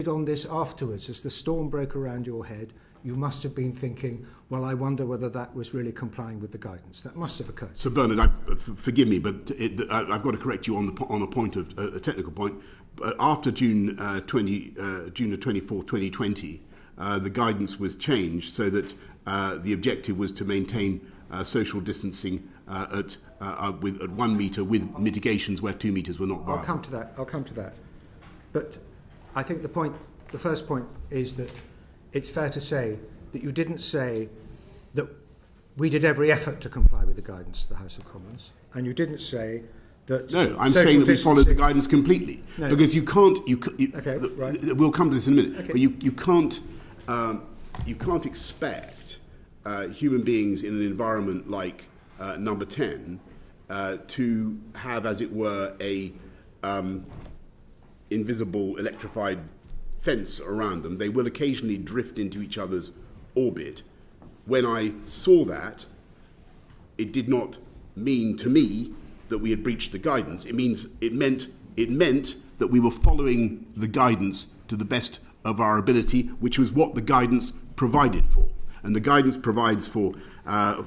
on this afterwards, as the storm broke around your head, you must have been thinking, well, I wonder whether that was really complying with the guidance. That must have occurred. So, Bernard, forgive me, but I've got to correct you on a point of a technical point. After June 24th, 2020, the guidance was changed so that the objective was to maintain social distancing at 1 metre with mitigations where 2 metres were not viable. I'll come to that. But I think the first point is that it's fair to say that you didn't say that we did every effort to comply with the guidance of the House of Commons, and you didn't say that... No, I'm saying that we followed the guidance completely. No. Because you can't... right. We'll come to this in a minute. Okay. But you can't expect human beings in an environment like number 10 to have, as it were, a invisible electrified fence around them. They will occasionally drift into each other's orbit. When I saw that, it did not mean to me that we had breached the guidance. It meant that we were following the guidance to the best of our ability, which was what the guidance provided for. And the guidance provides for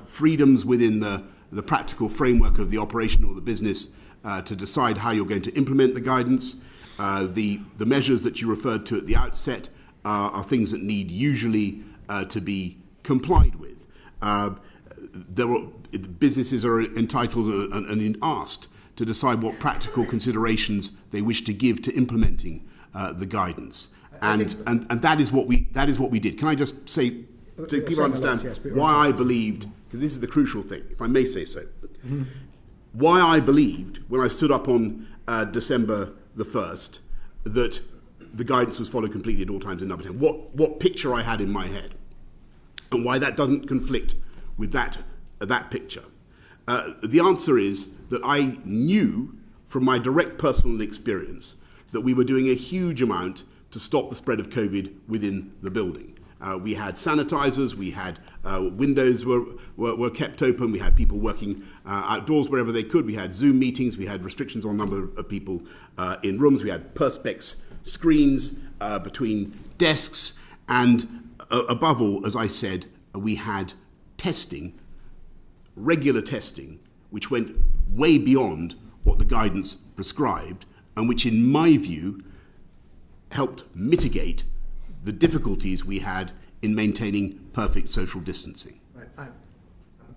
freedoms within the practical framework of the operation or the business to decide how you're going to implement the guidance. The measures that you referred to at the outset are things that need usually to be complied with. Businesses are entitled and asked to decide what practical considerations they wish to give to implementing the guidance, and that is what we did. Can I just say, so people understand why I believed, because this is the crucial thing, if I may say so, why I believed when I stood up on December the 1st that the guidance was followed completely at all times in number 10. What picture I had in my head, and why that doesn't conflict with that picture. The answer is that I knew from my direct personal experience that we were doing a huge amount to stop the spread of COVID within the building. We had sanitizers, we had windows were kept open, we had people working outdoors wherever they could, we had Zoom meetings, we had restrictions on number of people in rooms, we had perspex screens between desks, and above all, as I said, we had testing, regular testing, which went way beyond what the guidance prescribed, and which in my view helped mitigate the difficulties we had in maintaining perfect social distancing. Right. I'm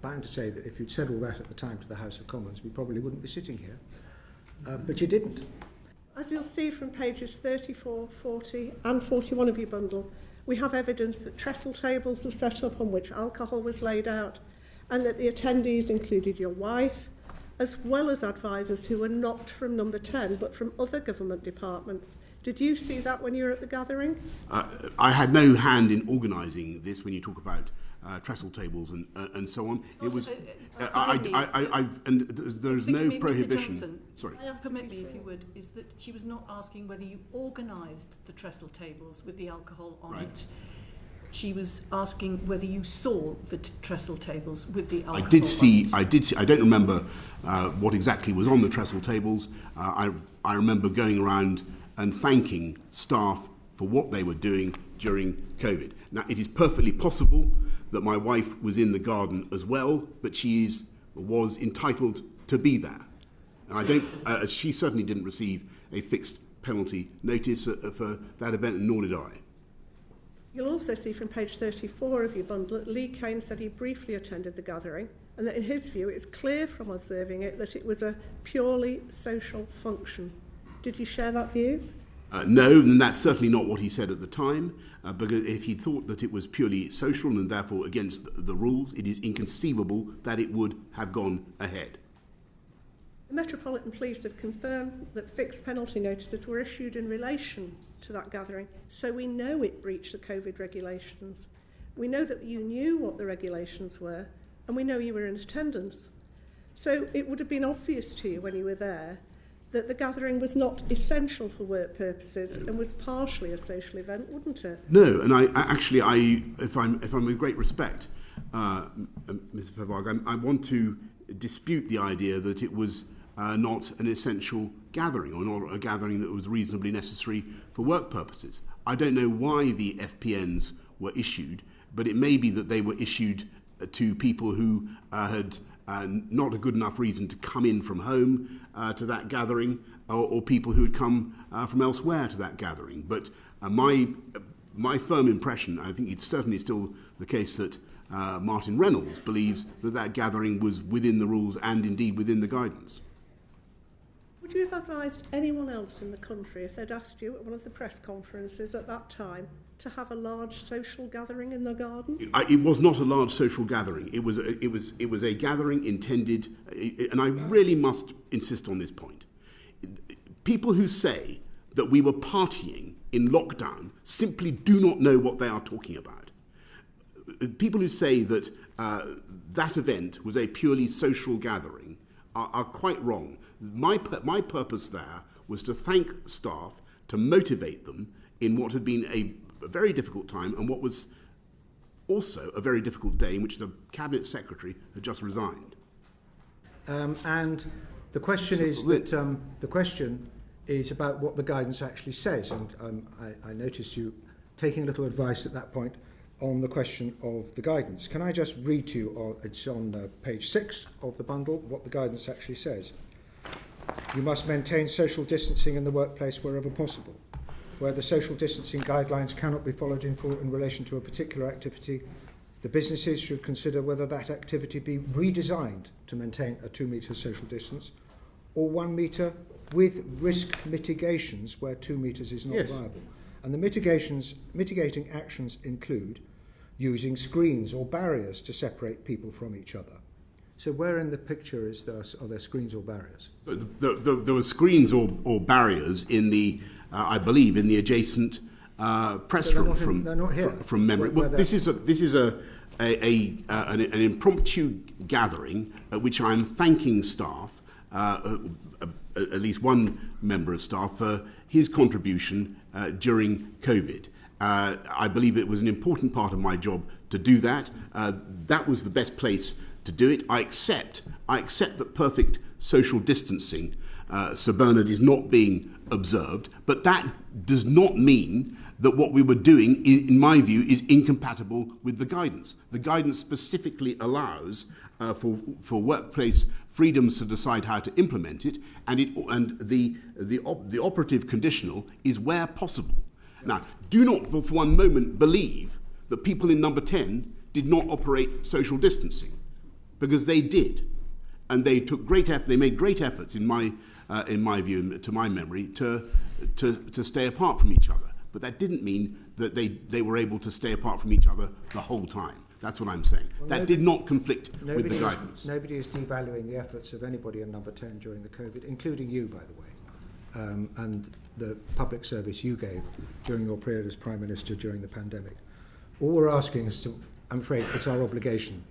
bound to say that if you'd said all that at the time to the House of Commons, we probably wouldn't be sitting here. But you didn't. As you'll see from pages 34, 40 and 41 of your bundle, we have evidence that trestle tables were set up on which alcohol was laid out, and that the attendees included your wife, as well as advisors who were not from number 10, but from other government departments. Did you see that when you were at the gathering? I had no hand in organising this. When you talk about trestle tables and so on, it was. And there's no prohibition. Mr. Johnson, sorry. Permit me, if you would. Is that she was not asking whether you organised the trestle tables with the alcohol on it. She was asking whether you saw the trestle tables with the alcohol. I did see. I don't remember what exactly was on the trestle tables. I remember going around and thanking staff for what they were doing during COVID. Now, it is perfectly possible that my wife was in the garden as well, but she was entitled to be there. And she certainly didn't receive a fixed penalty notice for that event, and nor did I. You'll also see from page 34 of your bundle that Lee Kane said he briefly attended the gathering, and that in his view it's clear from observing it that it was a purely social function. Did you share that view? No, and that's certainly not what he said at the time, because if he thought that it was purely social and therefore against the rules, it is inconceivable that it would have gone ahead. The Metropolitan Police have confirmed that fixed penalty notices were issued in relation to that gathering, so we know it breached the COVID regulations. We know that you knew what the regulations were, and we know you were in attendance. So it would have been obvious to you when you were there that the gathering was not essential for work purposes and was partially a social event, wouldn't it? No, and if I'm with great respect, Mr. Favarg, I want to dispute the idea that it was not an essential gathering, or not a gathering that was reasonably necessary for work purposes. I don't know why the FPNs were issued, but it may be that they were issued to people who had not a good enough reason to come in from home to that gathering, or people who had come from elsewhere to that gathering. But my firm impression, I think it's certainly still the case that Martin Reynolds believes that gathering was within the rules and indeed within the guidance. Would you have advised anyone else in the country, if they'd asked you at one of the press conferences at that time, to have a large social gathering in the garden? It was not a large social gathering. It was a gathering intended, and I really must insist on this point. People who say that we were partying in lockdown simply do not know what they are talking about. People who say that that event was a purely social gathering are quite wrong. My purpose there was to thank staff, to motivate them in what had been a very difficult time and what was also a very difficult day in which the Cabinet Secretary had just resigned. And the question is about what the guidance actually says. And I noticed you taking a little advice at that point on the question of the guidance. Can I just read to you, it's on page 6 of the bundle, what the guidance actually says. You must maintain social distancing in the workplace wherever possible. Where the social distancing guidelines cannot be followed in full in relation to a particular activity, the businesses should consider whether that activity be redesigned to maintain a 2 metre social distance, or 1 metre with risk mitigations where 2 metres is not viable. And the mitigating actions include using screens or barriers to separate people from each other. So where in the picture are there screens or barriers? There were screens or barriers in the, I believe, in the adjacent press room from memory. Well, this is an impromptu gathering at which I'm thanking staff, at least one member of staff, for his contribution during COVID. I believe it was an important part of my job to do that. That was the best place to do it. I accept that perfect social distancing, Sir Bernard, is not being observed, but that does not mean that what we were doing, in my view, is incompatible with the guidance. The guidance specifically allows for workplace freedoms to decide how to implement it, and the operative conditional is where possible. Now, do not for one moment believe that people in number 10 did not operate social distancing, because they did, and they took great effort. They made great efforts, in my view, to my memory, to stay apart from each other. But that didn't mean that they were able to stay apart from each other the whole time. That's what I'm saying. Well, that did not conflict with the guidance. Nobody is devaluing the efforts of anybody in number 10 during the COVID, including you, by the way, and the public service you gave during your period as Prime Minister during the pandemic. All we're asking is to, I'm afraid, it's our obligation.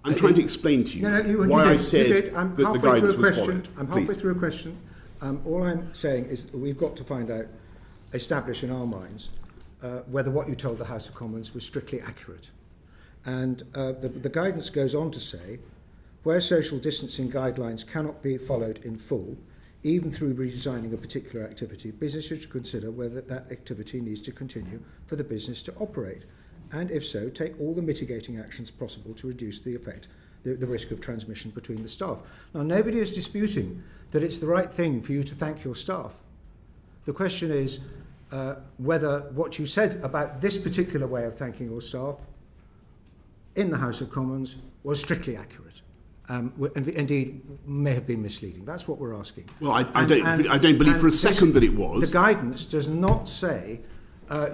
I'm trying to explain to you why I said that the guidance was followed. I'm halfway through a question. All I'm saying is that we've got to find out, establish in our minds, whether what you told the House of Commons was strictly accurate. And the guidance goes on to say, where social distancing guidelines cannot be followed in full, even through redesigning a particular activity, businesses should consider whether that activity needs to continue for the business to operate. And if so, take all the mitigating actions possible to reduce the risk of transmission between the staff. Now, nobody is disputing that it's the right thing for you to thank your staff. The question is whether what you said about this particular way of thanking your staff in the House of Commons was strictly accurate. And indeed may have been misleading. That's what we're asking. Well, I don't believe for a second that it was. The guidance does not say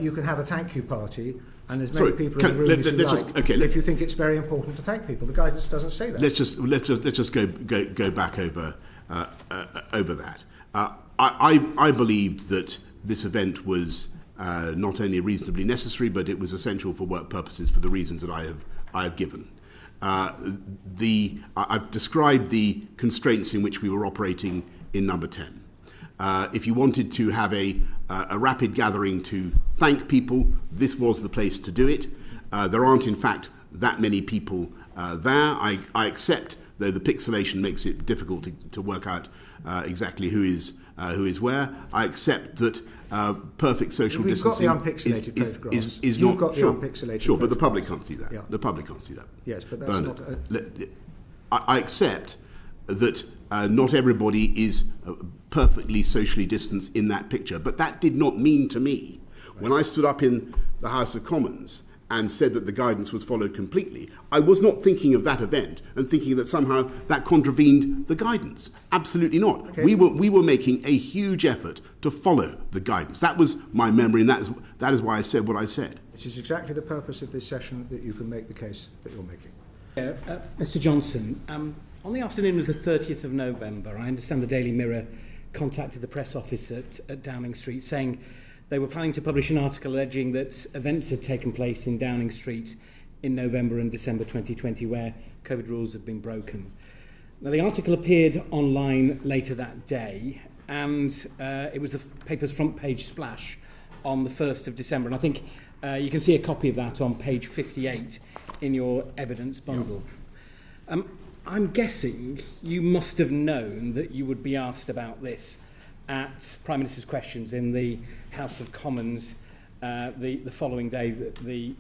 you can have a thank you party and as many people in the room as you like if you think it's very important to thank people. The guidance doesn't say that. Let's just go back over that. I believed that this event was not only reasonably necessary, but it was essential for work purposes for the reasons that I have given. I've described the constraints in which we were operating in number 10. If you wanted to have a rapid gathering to thank people, this was the place to do it. There aren't, in fact, that many people there. I accept, though the pixelation makes it difficult to work out exactly who is who is where. I accept that perfect social We've distancing got the unpixelated photographs. is You've not got the sure, unpixelated sure, but the public photographs. can't see that. Yeah. The public can't see that. Yes, but that's Bernard, not. I accept that not everybody is perfectly socially distanced in that picture, but that did not mean to me, when I stood up in the House of Commons and said that the guidance was followed completely, I was not thinking of that event and thinking that somehow that contravened the guidance. Absolutely not. Okay. We were making a huge effort to follow the guidance. That was my memory, and that is why I said what I said. This is exactly the purpose of this session, that you can make the case that you're making. Mr. Johnson, on the afternoon of the 30th of November, I understand the Daily Mirror contacted the press office at Downing Street saying they were planning to publish an article alleging that events had taken place in Downing Street in November and December 2020 where COVID rules had been broken. Now, the article appeared online later that day, and it was the paper's front page splash on the 1st of December. And I think you can see a copy of that on page 58 in your evidence bundle. I'm guessing you must have known that you would be asked about this at Prime Minister's Questions in the House of Commons the following day, the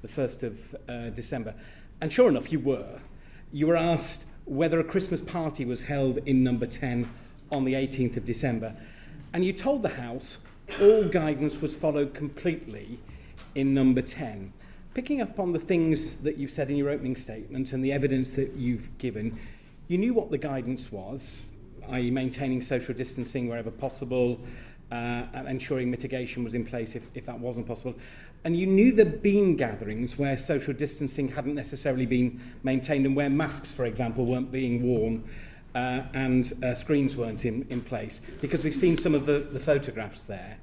1st of December. And sure enough, you were asked whether a Christmas party was held in number 10 on the 18th of December. And you told the House all guidance was followed completely in number 10. Picking up on the things that you've said in your opening statement and the evidence that you've given, you knew what the guidance was, i.e. maintaining social distancing wherever possible, and ensuring mitigation was in place if that wasn't possible. And you knew there'd been gatherings where social distancing hadn't necessarily been maintained and where masks, for example, weren't being worn and screens weren't in place, because we've seen some of the photographs there.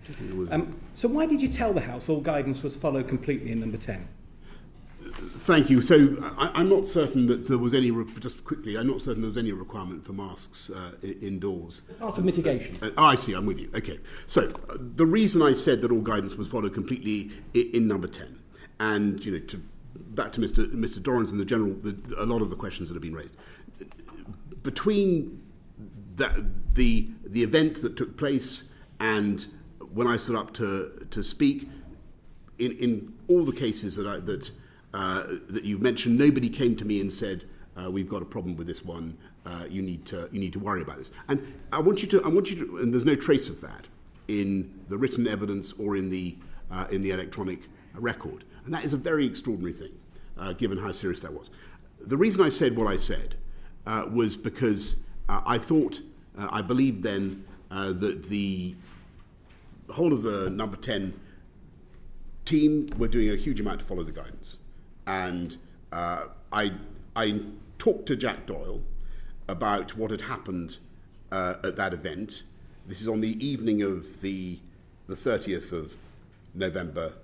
So why did you tell the House all guidance was followed completely in number 10? Thank you. So I'm not certain that there was any, just quickly, I'm not certain there was any requirement for masks indoors. Part of mitigation. I see, I'm with you. Okay. So the reason I said that all guidance was followed completely in number 10, and back to Mr. Dorrans and a lot of the questions that have been raised. Between the event that took place and when I stood up to speak, in all the cases that you mentioned, nobody came to me and said, "We've got a problem with this one. You need to worry about this." And I want you to, and there's no trace of that in the written evidence or in the electronic record. And that is a very extraordinary thing, given how serious that was. The reason I said what I said was because I believed then that the whole of the number 10 team were doing a huge amount to follow the guidance. And I talked to Jack Doyle about what had happened at that event. This is on the evening of the 30th of November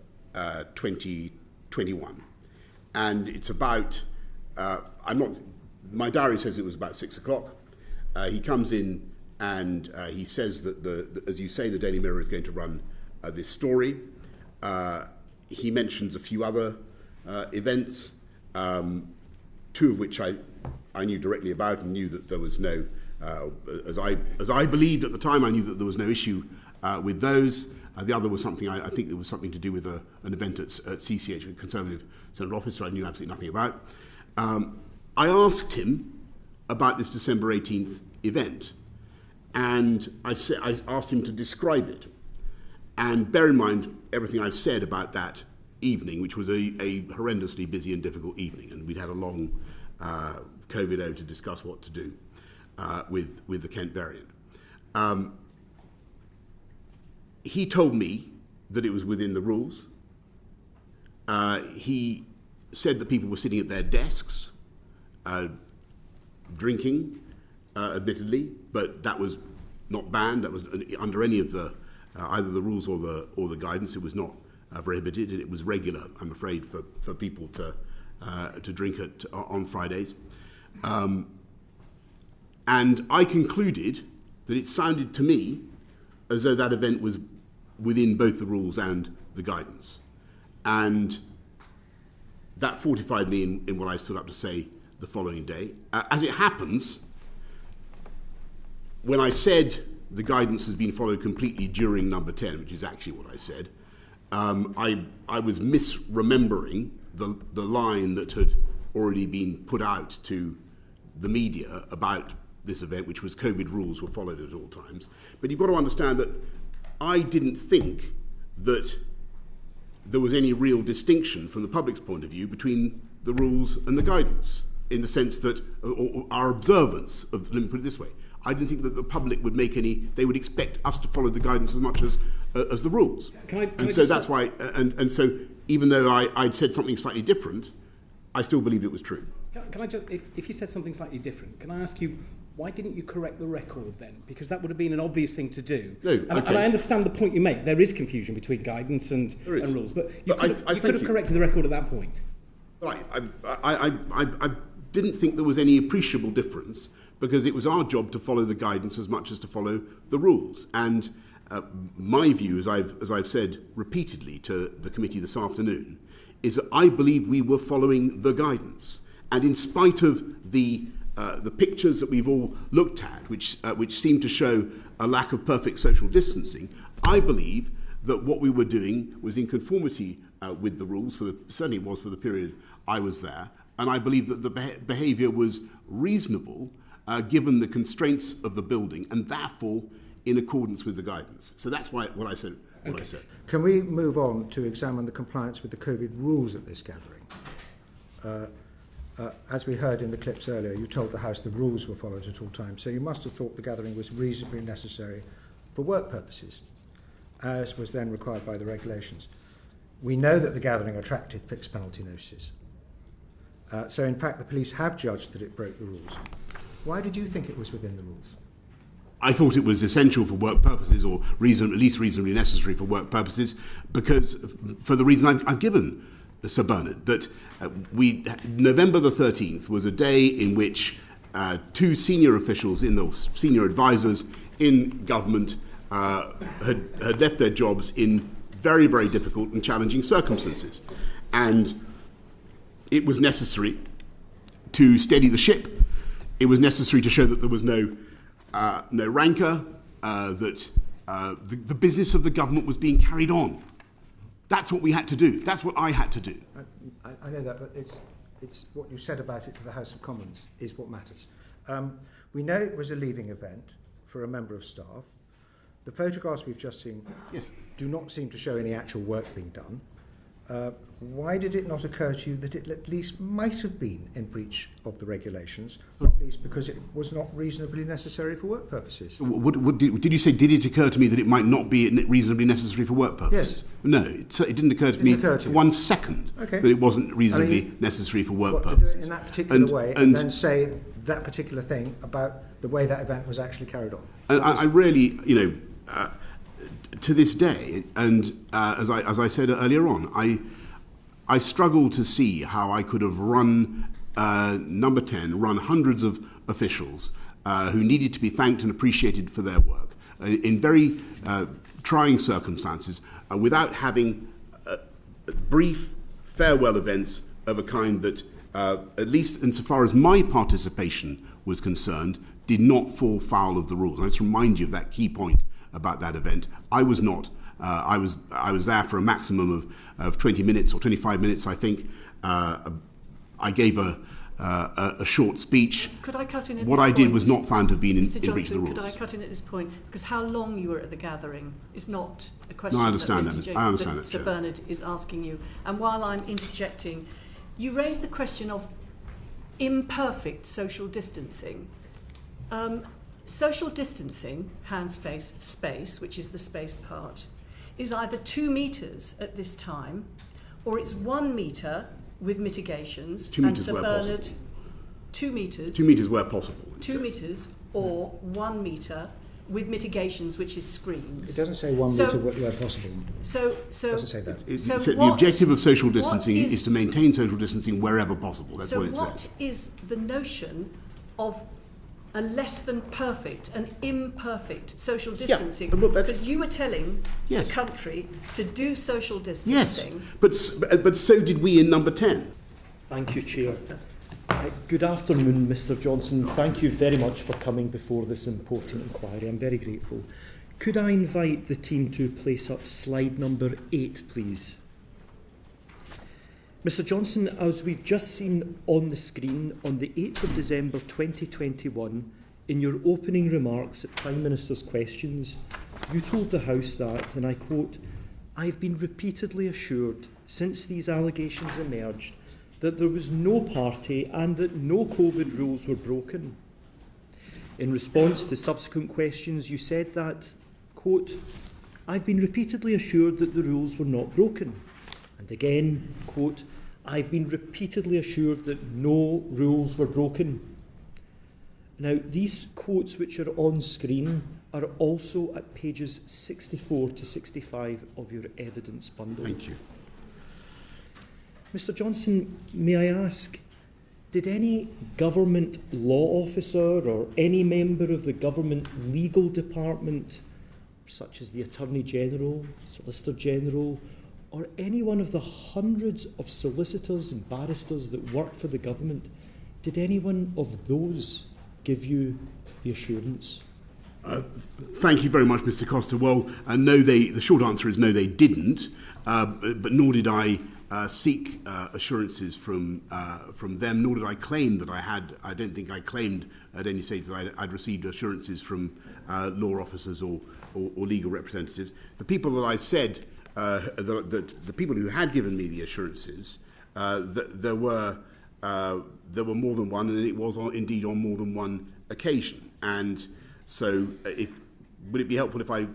2021. And it's about, my diary says it was about 6 o'clock. He comes in and he says that, as you say, the Daily Mirror is going to run this story. He mentions a few other events, two of which I knew directly about and knew that there was no, as I believed at the time, I knew that there was no issue with those. The other was something, I think it was something to do with an event at CCH, a Conservative Central Office, I knew absolutely nothing about. I asked him about this December 18th event, and I asked him to describe it. And bear in mind everything I've said about that evening, which was a horrendously busy and difficult evening, and we'd had a long COVID-O to discuss what to do with the Kent variant. He told me that it was within the rules. He said that people were sitting at their desks, drinking, admittedly, but that was not banned. That was under any of the either the rules or the guidance. It was not prohibited. It was regular, I'm afraid, for people to drink on Fridays. And I concluded that it sounded to me as though that event was within both the rules and the guidance. And that fortified me in what I stood up to say the following day. As it happens, when I said the guidance has been followed completely during number 10, which is actually what I said. I was misremembering the line that had already been put out to the media about this event, which was COVID rules were followed at all times. But you've got to understand that I didn't think that there was any real distinction from the public's point of view between the rules and the guidance, in the sense that, or our observance of, let me put it this way, I didn't think that the public would make any, they would expect us to follow the guidance as much as the rules. That's why, and so even though I'd said something slightly different, I still believed it was true. Can I just, if you said something slightly different, can I ask you, why didn't you correct the record then? Because that would have been an obvious thing to do. No, okay. And I understand the point you make. There is confusion between guidance and rules, but you could have corrected the record at that point. Well, I didn't think there was any appreciable difference, because it was our job to follow the guidance as much as to follow the rules. And my view, as I've said repeatedly to the committee this afternoon, is that I believe we were following the guidance. And in spite of the pictures that we've all looked at, which seem to show a lack of perfect social distancing, I believe that what we were doing was in conformity with the rules, certainly it was for the period I was there, and I believe that the behaviour was reasonable given the constraints of the building, and therefore in accordance with the guidance. So that's what I said. I said. Can we move on to examine the compliance with the COVID rules at this gathering? As we heard in the clips earlier, you told the House the rules were followed at all times, so you must have thought the gathering was reasonably necessary for work purposes, as was then required by the regulations. We know that the gathering attracted fixed penalty notices. So in fact, the police have judged that it broke the rules. Why did you think it was within the rules? I thought it was essential for work purposes, or at least reasonably necessary for work purposes, because for the reason I've given, Sir Bernard, that November the 13th was a day in which two senior officials, senior advisors in government, had left their jobs in very, very difficult and challenging circumstances. And it was necessary to steady the ship. It was necessary to show that there was no rancour, that the business of the government was being carried on. That's what we had to do. That's what I had to do. I know that, but it's what you said about it to the House of Commons is what matters. We know it was a leaving event for a member of staff. The photographs we've just seen do not seem to show any actual work being done. Why did it not occur to you that it at least might have been in breach of the regulations, or at least because it was not reasonably necessary for work purposes? Did you say, did it occur to me that it might not be reasonably necessary for work purposes? Yes. No, it didn't occur to me for 1 second that it wasn't reasonably necessary for work purposes. To do it in that particular way and then say that particular thing about the way that event was actually carried on. And I really, to this day, and as I said earlier on, I struggle to see how I could have run number 10, run hundreds of officials who needed to be thanked and appreciated for their work in very trying circumstances without having brief farewell events of a kind that, at least insofar as my participation was concerned, did not fall foul of the rules. I just remind you of that key point about that event. I was not. I was there for a maximum of 20 minutes or 25 minutes, I think. I gave a short speech. Could I cut in at what this I did point? was not found to have been in Mr. Johnson, breach of the rules. could I cut in at this point? Because how long you were at the gathering is not a question I understand that Sir Bernard is asking you. And while I'm interjecting, you raised the question of imperfect social distancing. Social distancing, hands, face, space, which is the spaced part, is either 2 metres at this time, or it's 1 metre with mitigations. 2 metres where Bernard, possible. 2 metres. 2 metres where possible. 2 metres or 1 metre with mitigations, which is screens. It doesn't say 1 metre where possible. It doesn't say that. The objective of social distancing is to maintain social distancing wherever possible. That's what it says. So what is the notion of a less than perfect, an imperfect social distancing? Because you were telling the country to do social distancing. Yes, but so did we in number 10. Thank you, Chair. Good afternoon, Mr Johnson. Thank you very much for coming before this important inquiry. I'm very grateful. Could I invite the team to place up slide number 8, please? Mr Johnson, as we've just seen on the screen, on the 8th of December 2021, in your opening remarks at Prime Minister's questions, you told the House that, and I quote, "I've been repeatedly assured since these allegations emerged that there was no party and that no COVID rules were broken." In response to subsequent questions, you said that, quote, "I've been repeatedly assured that the rules were not broken." And again, quote, "I've been repeatedly assured that no rules were broken." Now, these quotes which are on screen are also at pages 64 to 65 of your evidence bundle. Thank you. Mr Johnson, may I ask, did any government law officer or any member of the government legal department, such as the Attorney General, Solicitor General, or any one of the hundreds of solicitors and barristers that work for the government, did any one of those give you the assurance? Thank you very much, Mr Costa. Well, no, the short answer is no, they didn't, but nor did I seek assurances from them, nor did I claim that I had. I don't think I claimed at any stage that I'd received assurances from law officers or legal representatives. The people that I said, the people who had given me the assurances, there were more than one, and it was indeed on more than one occasion. And so, would it be helpful if I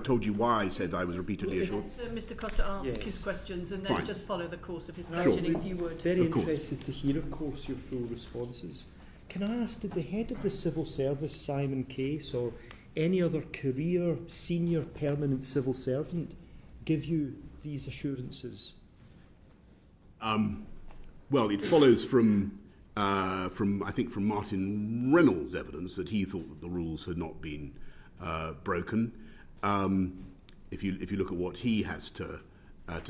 told you why I said I was repeatedly assured? Mr Costa ask his questions and then Fine. just follow the course of his questioning, if you would. Very Of course. interested to hear, of course, your full responses. Can I ask, did the head of the civil service, Simon Case, or any other career senior permanent civil servant give you these assurances? Well, it follows from Martin Reynolds' evidence that he thought that the rules had not been broken. If you look at what he has to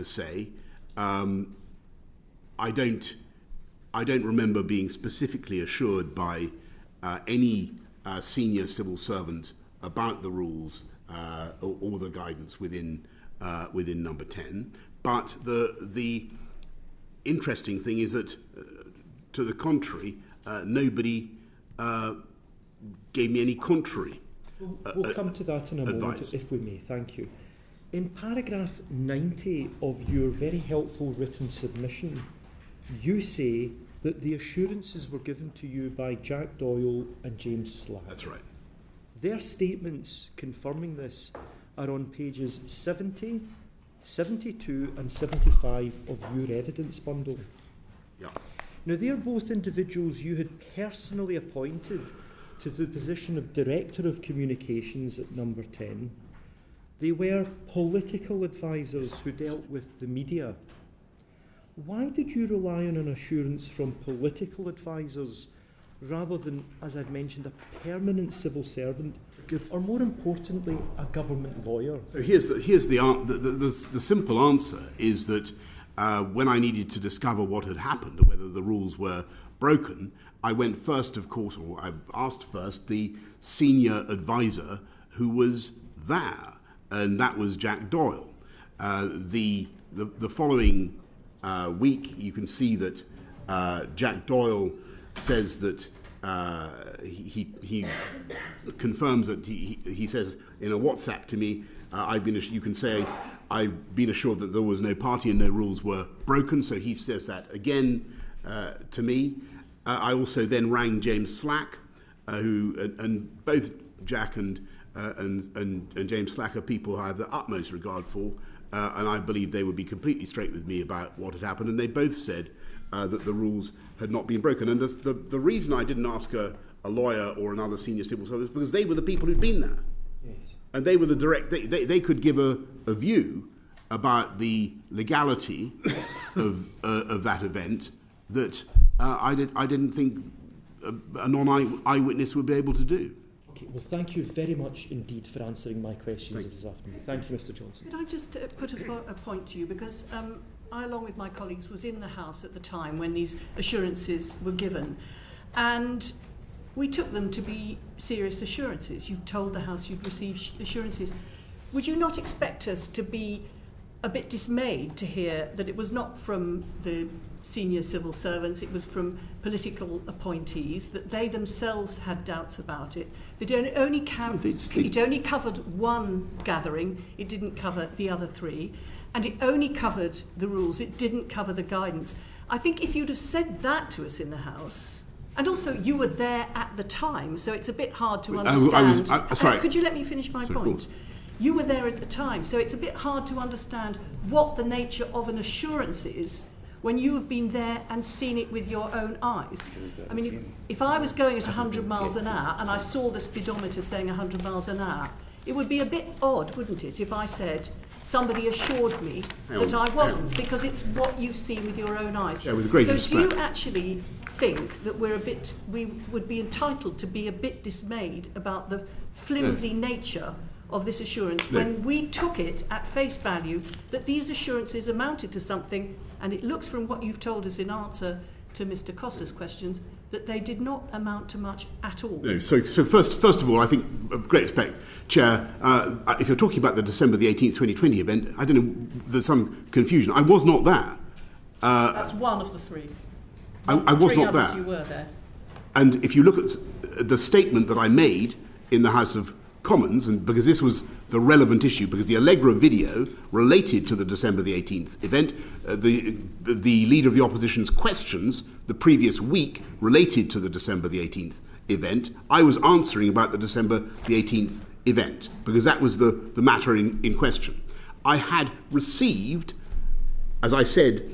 say, I don't remember being specifically assured by any senior civil servant about the rules or the guidance within Number 10. But the interesting thing is that, to the contrary, nobody gave me any contrary. We'll come to that in a moment, if we may. Thank you. In paragraph 90 of your very helpful written submission, you say that the assurances were given to you by Jack Doyle and James Slack. That's right. Their statements confirming this are on pages 70, 72 and 75 of your evidence bundle. Yeah. Now, they are both individuals you had personally appointed to the position of Director of Communications at Number 10. They were political advisors who dealt with the media. Why did you rely on an assurance from political advisors rather than, as I've mentioned, a permanent civil servant, or more importantly, a government lawyer? So here's the simple answer is that when I needed to discover what had happened, or whether the rules were broken, I went first, of course, or I asked first the senior advisor who was there, and that was Jack Doyle. The following week, you can see that Jack Doyle says that he confirms that he says in a WhatsApp to me, you can say, I've been assured that there was no party and no rules were broken. So he says that again to me. I also then rang James Slack, and both Jack and James Slack are people I have the utmost regard for, and I believe they would be completely straight with me about what had happened. And they both said that the rules had not been broken. And the reason I didn't ask a lawyer or another senior civil servant is because they were the people who'd been there. Yes. And they were the direct, they could give a view about the legality of that event that I didn't think a non-eyewitness would be able to do. Okay, well, thank you very much indeed for answering my questions this afternoon. Thank you, Mr. Johnson. Could I just put a point to you? Because I, along with my colleagues, was in the House at the time when these assurances were given. And we took them to be serious assurances. You told the House you'd receive assurances. Would you not expect us to be a bit dismayed to hear that it was not from the senior civil servants, it was from political appointees, that they themselves had doubts about it, that it only covered one gathering, it didn't cover the other three, and it only covered the rules, it didn't cover the guidance? I think if you'd have said that to us in the House, and also you were there at the time, so it's a bit hard to understand. Sorry. Could you let me finish my point? You were there at the time, so it's a bit hard to understand what the nature of an assurance is when you have been there and seen it with your own eyes. I mean, if I was going at 100 miles an hour and I saw the speedometer saying 100 miles an hour, it would be a bit odd, wouldn't it, if I said somebody assured me that I wasn't, because it's what you've seen with your own eyes. Yeah, with great so respect. do you actually think that we would be entitled to be a bit dismayed about the flimsy nature of this assurance when we took it at face value that these assurances amounted to something, and it looks from what you've told us in answer to Mr. Costa's questions that they did not amount to much at all? No, so first of all, I think, with great respect, Chair, if you're talking about the December the 18th, 2020 event, I don't know, there's some confusion. I was not there. That's one of the three. I was not others there. You were there. And if you look at the statement that I made in the House of Commons, and because this was the relevant issue, because the Allegra video related to the December the 18th event, the Leader of the Opposition's questions the previous week related to the December the 18th event, I was answering about the December the 18th event, because that was the matter in question. I had received, as I said,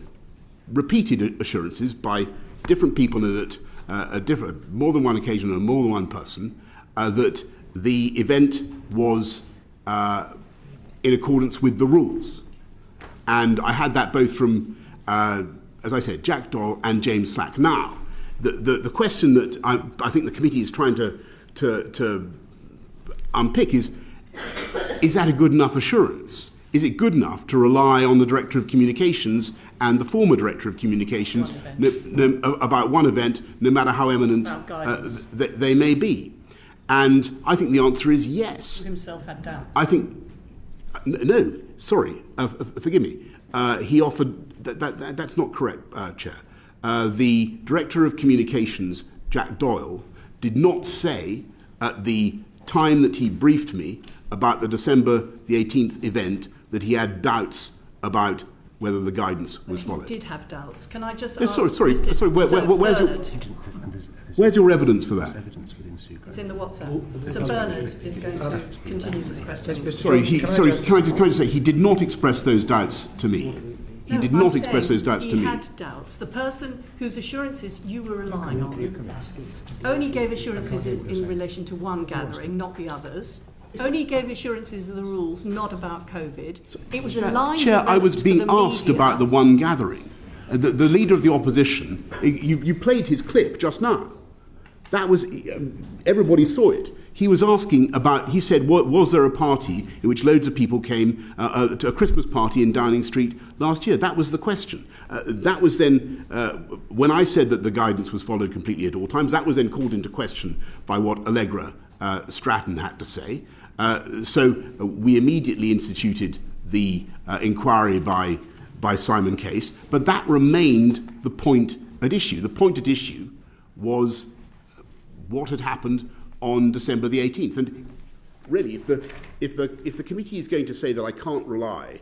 repeated assurances by different people and at more than one occasion and more than one person that the event was in accordance with the rules. And I had that both from, as I said, Jack Doyle and James Slack. Now, the question that I think the committee is trying to unpick is that a good enough assurance? Is it good enough to rely on the Director of Communications and the former Director of Communications about one event, no matter how eminent they may be? And I think the answer is yes. He himself had doubts. I think, no, sorry, forgive me. He offered, that's not correct, Chair. The Director of Communications, Jack Doyle, did not say at the time that he briefed me about the December the 18th event that he had doubts about whether the guidance was followed. He did have doubts. Can I just ask... Sorry. Where's your evidence for that? It's in the WhatsApp. Sir Bernard is going to continue this question. Sorry, can I just say, he did not express those doubts to me. He did not express those doubts to me. He had doubts. The person whose assurances you were relying on only gave assurances in relation to one gathering, not the others. Only gave assurances of the rules, not about COVID. It was a line. Chair, I was being asked about the one gathering. The Leader of the Opposition, you played his clip just now. That was, everybody saw it. He was asking about, he said, was there a party in which loads of people came to a Christmas party in Downing Street last year? That was the question. That was then, when I said that the guidance was followed completely at all times, that was then called into question by what Allegra Stratton had to say. So we immediately instituted the inquiry by Simon Case, but that remained the point at issue. The point at issue was what had happened on December the 18th. And really, if the committee is going to say that I can't rely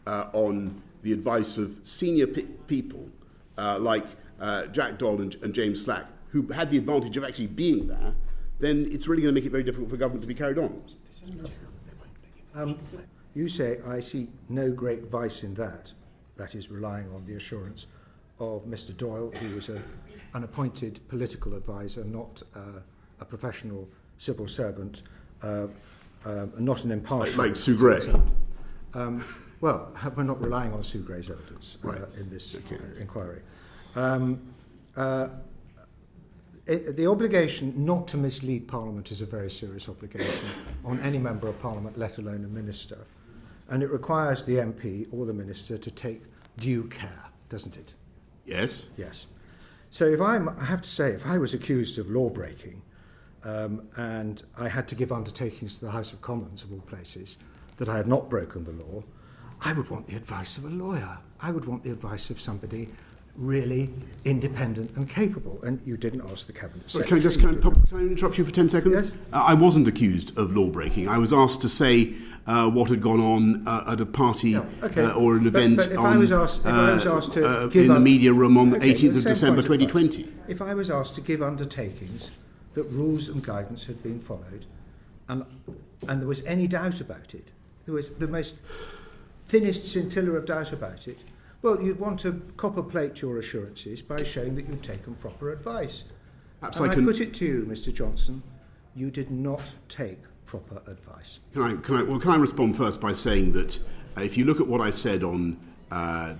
on the advice of senior people like Jack Doyle and James Slack, who had the advantage of actually being there, then it's really going to make it very difficult for government to be carried on. You say, I see no great vice in that is relying on the assurance of Mr. Doyle, who was an appointed political advisor, not a professional civil servant, not an impartial... Like Sue Gray. Well, we're not relying on Sue Gray's evidence in this inquiry. The obligation not to mislead Parliament is a very serious obligation on any member of Parliament, let alone a minister. And it requires the MP or the minister to take due care, doesn't it? Yes. Yes. So I have to say, if I was accused of law breaking and I had to give undertakings to the House of Commons, of all places, that I had not broken the law, I would want the advice of a lawyer. I would want the advice of somebody really independent and capable. And you didn't ask the Cabinet Secretary. Can I interrupt you for 10 seconds? Yes. I wasn't accused of law breaking. I was asked to say what had gone on at a party or an event but if I was asked to give in the media room on the Okay, 18th the of same December point of 2020. If I was asked to give undertakings that rules and guidance had been followed, and there was any doubt about it, there was the most thinnest scintilla of doubt about it, well, you'd want to copper plate your assurances by showing that you'd taken proper advice. Perhaps And I I can put it to you, Mr. Johnson, you did not take proper advice. Can I respond first by saying that if you look at what I said on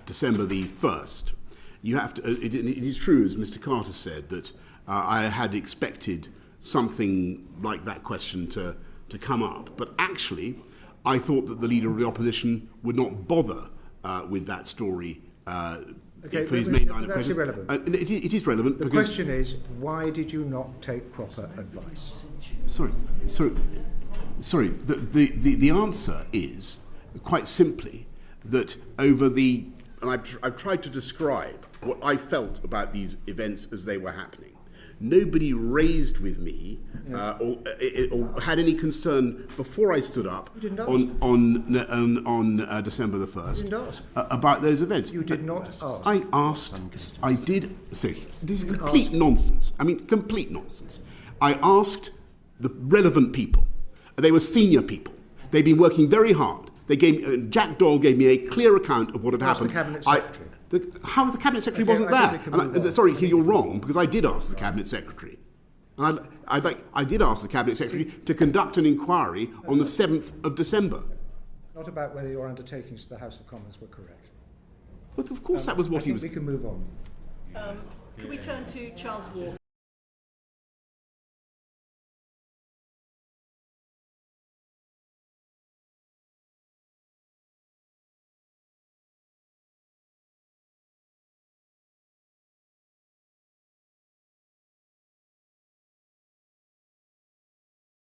December the 1st, you have to. It is true, as Mr. Carter said, that I had expected something like that question to come up, but actually, I thought that the leader of the opposition would not bother with that story for his main line of questions. That's irrelevant. It is relevant. The question is, why did you not take proper advice? Sorry. The answer is quite simply that over the, and I've tried to describe what I felt about these events as they were happening. Nobody raised with me or had any concern before I stood up on December the 1st about those events. You did not ask. I did say, this is complete nonsense. I mean, complete nonsense. I asked the relevant people. They were senior people. They'd been working very hard. They gave Jack Doyle gave me a clear account of what had happened. The Cabinet Secretary. How the Cabinet Secretary wasn't there? Sorry, you're wrong, because I did ask the Cabinet Secretary. And I did ask the Cabinet Secretary to conduct an inquiry on the 7th of December. Not about whether your undertakings to the House of Commons were correct. But of course that was what he was... We can move on. Can we turn to Charles Walker?